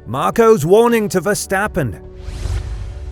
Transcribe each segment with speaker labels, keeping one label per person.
Speaker 1: Marko's warning to Verstappen.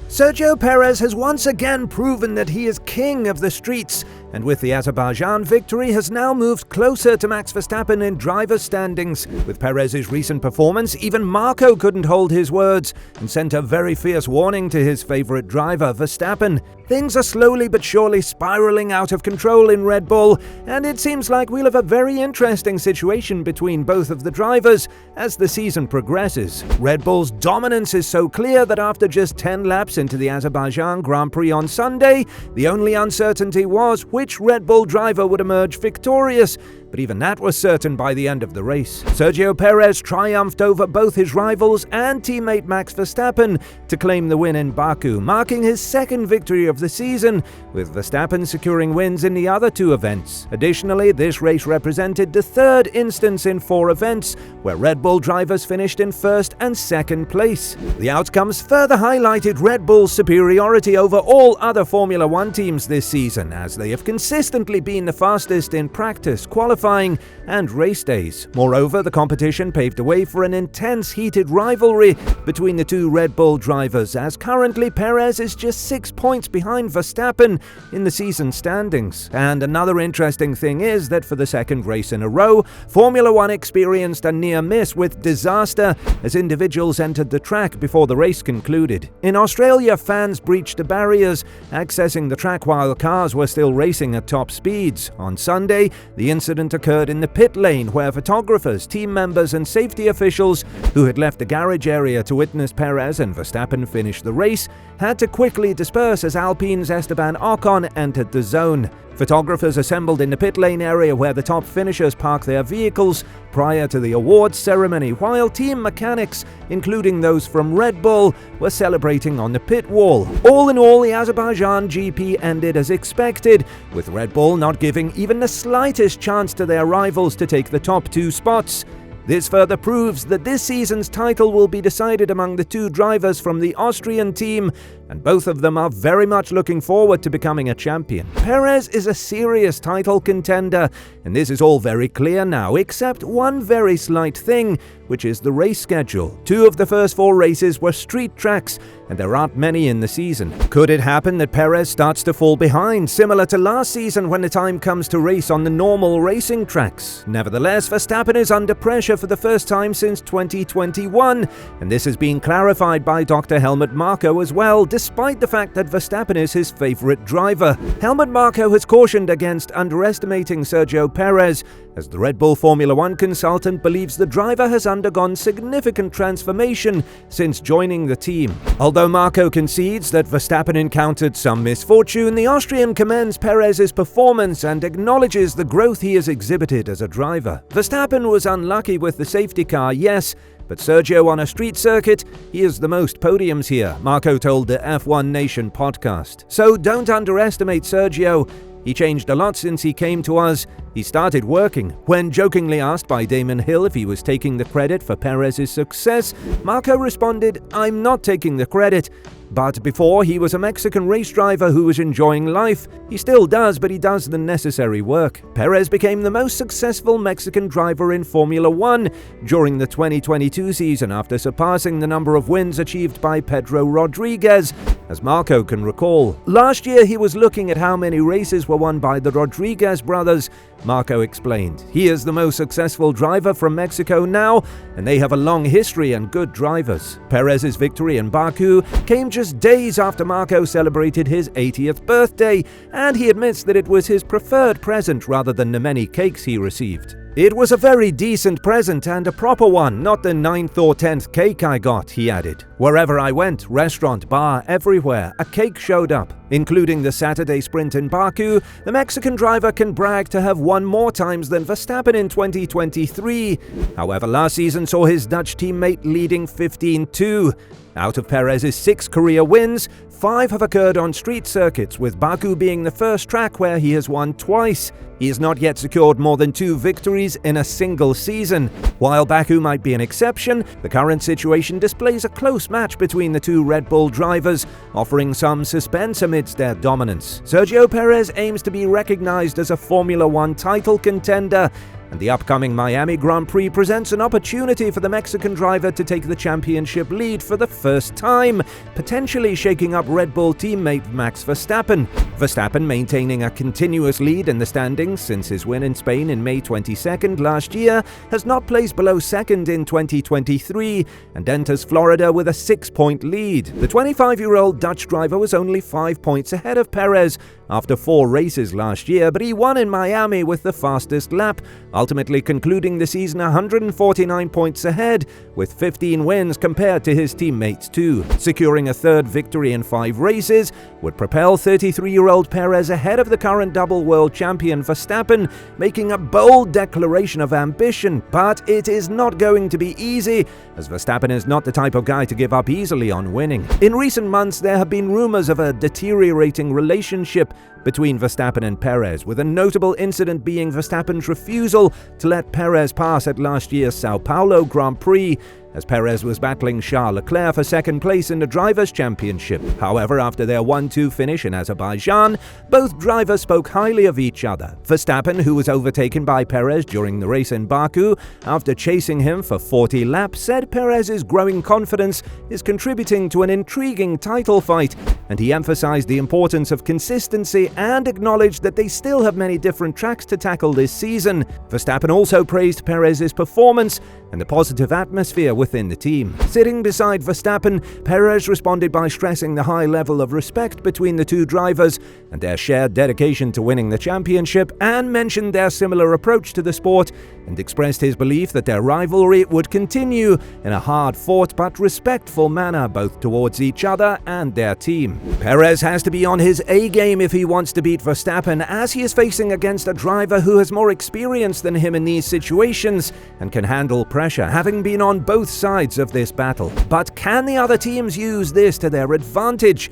Speaker 1: Sergio Perez has once again proven that he is king of the streets, and with the Azerbaijan victory has now moved closer to Max Verstappen in driver's standings. With Perez's recent performance, even Marko couldn't hold his words and sent a very fierce warning to his favourite driver, Verstappen. Things are slowly but surely spiralling out of control in Red Bull, and it seems like we'll have a very interesting situation between both of the drivers as the season progresses. Red Bull's dominance is so clear that after just 10 laps into the Azerbaijan Grand Prix on Sunday, the only uncertainty was which Red Bull driver would emerge victorious, but even that was certain by the end of the race. Sergio Perez triumphed over both his rivals and teammate Max Verstappen to claim the win in Baku, marking his second victory of the season, with Verstappen securing wins in the other two events. Additionally, this race represented the third instance in 4 events where Red Bull drivers finished in first and second place. The outcomes further highlighted Red Bull's superiority over all other Formula One teams this season, as they have consistently been the fastest in practice, qualifying and race days. Moreover, the competition paved the way for an intense heated rivalry between the two Red Bull drivers, as currently Pérez is just 6 points behind Verstappen in the season standings. And another interesting thing is that for the second race in a row, Formula One experienced a near miss with disaster as individuals entered the track before the race concluded. In Australia, fans breached the barriers, accessing the track while cars were still racing at top speeds. On Sunday, the incident occurred in the pit lane, where photographers, team members and safety officials who had left the garage area to witness Pérez and Verstappen finish the race had to quickly disperse as Alpine's Esteban Ocon entered the zone. Photographers assembled in the pit lane area where the top finishers park their vehicles prior to the awards ceremony, while team mechanics, including those from Red Bull, were celebrating on the pit wall. All in all, the Azerbaijan GP ended as expected, with Red Bull not giving even the slightest chance to their rivals to take the top 2 spots. This further proves that this season's title will be decided among the 2 drivers from the Austrian team, and both of them are very much looking forward to becoming a champion. Pérez is a serious title contender, and this is all very clear now, except one very slight thing, which is the race schedule. 2 of the first 4 races were street tracks, and there aren't many in the season. Could it happen that Pérez starts to fall behind, similar to last season when the time comes to race on the normal racing tracks? Nevertheless, Verstappen is under pressure for the first time since 2021, and this has been clarified by Dr. Helmut Marko as well, despite the fact that Verstappen is his favorite driver. Helmut Marko has cautioned against underestimating Sergio Perez, as the Red Bull Formula One consultant believes the driver has undergone significant transformation since joining the team. Although Marko concedes that Verstappen encountered some misfortune, the Austrian commends Perez's performance and acknowledges the growth he has exhibited as a driver. Verstappen was unlucky with the safety car, yes, but Sergio on a street circuit, he has the most podiums here, Marko told the F1 Nation podcast. So don't underestimate Sergio. He changed a lot since he came to us. He started working. When jokingly asked by Damon Hill if he was taking the credit for Perez's success, Marko responded, "I'm not taking the credit. But before, he was a Mexican race driver who was enjoying life. He still does, but he does the necessary work." Pérez became the most successful Mexican driver in Formula One during the 2022 season after surpassing the number of wins achieved by Pedro Rodriguez, as Marko can recall. Last year, he was looking at how many races were won by the Rodriguez brothers. Marko explained, "He is the most successful driver from Mexico now, and they have a long history and good drivers." Pérez's victory in Baku came just days after Marko celebrated his 80th birthday, and he admits that it was his preferred present rather than the many cakes he received. "It was a very decent present and a proper one, not the 9th or 10th cake I got," he added. "Wherever I went, restaurant, bar, everywhere, a cake showed up." Including the Saturday sprint in Baku, the Mexican driver can brag to have won more times than Verstappen in 2023. However, last season saw his Dutch teammate leading 15-2. Out of Pérez's 6 career wins, 5 have occurred on street circuits, with Baku being the first track where he has won twice. He has not yet secured more than 2 victories in a single season. While Baku might be an exception, the current situation displays a close match between the 2 Red Bull drivers, offering some suspense amidst their dominance. Sergio Perez aims to be recognized as a Formula One title contender, and the upcoming Miami Grand Prix presents an opportunity for the Mexican driver to take the championship lead for the first time, potentially shaking up Red Bull teammate Max Verstappen. Verstappen, maintaining a continuous lead in the standings since his win in Spain in May 22nd last year, has not placed below second in 2023 and enters Florida with a 6-point lead. The 25-year-old Dutch driver was only 5 points ahead of Perez after 4 races last year, but he won in Miami with the fastest lap, ultimately concluding the season 149 points ahead, with 15 wins compared to his teammates too. Securing a third victory in 5 races would propel 33-year-old Pérez ahead of the current double world champion Verstappen, making a bold declaration of ambition, but it is not going to be easy, as Verstappen is not the type of guy to give up easily on winning. In recent months, there have been rumors of a deteriorating relationship between Verstappen and Pérez, with a notable incident being Verstappen's refusal to let Pérez pass at last year's Sao Paulo Grand Prix, as Pérez was battling Charles Leclerc for second place in the Drivers' Championship. However, after their 1-2 finish in Azerbaijan, both drivers spoke highly of each other. Verstappen, who was overtaken by Pérez during the race in Baku after chasing him for 40 laps, said Pérez's growing confidence is contributing to an intriguing title fight, and he emphasized the importance of consistency and acknowledged that they still have many different tracks to tackle this season. Verstappen also praised Pérez's performance and the positive atmosphere within the team. Sitting beside Verstappen, Pérez responded by stressing the high level of respect between the two drivers and their shared dedication to winning the championship, and mentioned their similar approach to the sport and expressed his belief that their rivalry would continue in a hard-fought but respectful manner both towards each other and their team. Pérez has to be on his A-game if he wants to beat Verstappen, as he is facing against a driver who has more experience than him in these situations and can handle pressure, having been on both sides of this battle. But can the other teams use this to their advantage?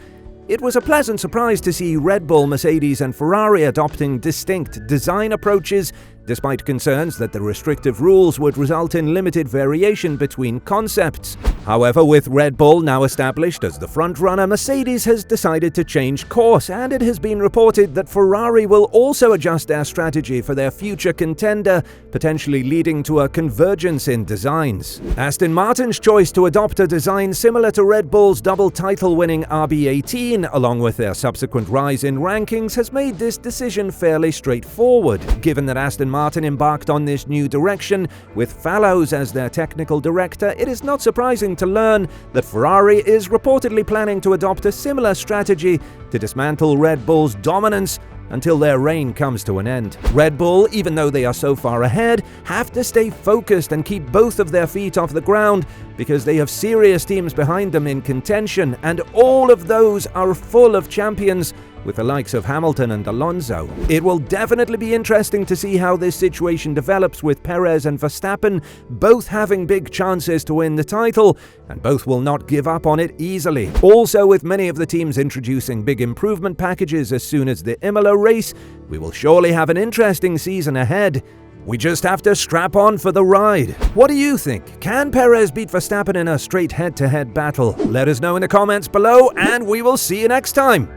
Speaker 1: It was a pleasant surprise to see Red Bull, Mercedes and Ferrari adopting distinct design approaches, despite concerns that the restrictive rules would result in limited variation between concepts. However, with Red Bull now established as the front-runner, Mercedes has decided to change course, and it has been reported that Ferrari will also adjust their strategy for their future contender, potentially leading to a convergence in designs. Aston Martin's choice to adopt a design similar to Red Bull's double title-winning RB18, along with their subsequent rise in rankings, has made this decision fairly straightforward. Given that Aston Martin embarked on this new direction with Fallows as their technical director, it is not surprising to learn that Ferrari is reportedly planning to adopt a similar strategy to dismantle Red Bull's dominance until their reign comes to an end. Red Bull, even though they are so far ahead, have to stay focused and keep both of their feet off the ground, because they have serious teams behind them in contention, and all of those are full of champions, with the likes of Hamilton and Alonso. It will definitely be interesting to see how this situation develops, with Pérez and Verstappen both having big chances to win the title, and both will not give up on it easily. Also, with many of the teams introducing big improvement packages as soon as the Imola race, we will surely have an interesting season ahead. We just have to strap on for the ride. What do you think? Can Pérez beat Verstappen in a straight head-to-head battle? Let us know in the comments below, and we will see you next time.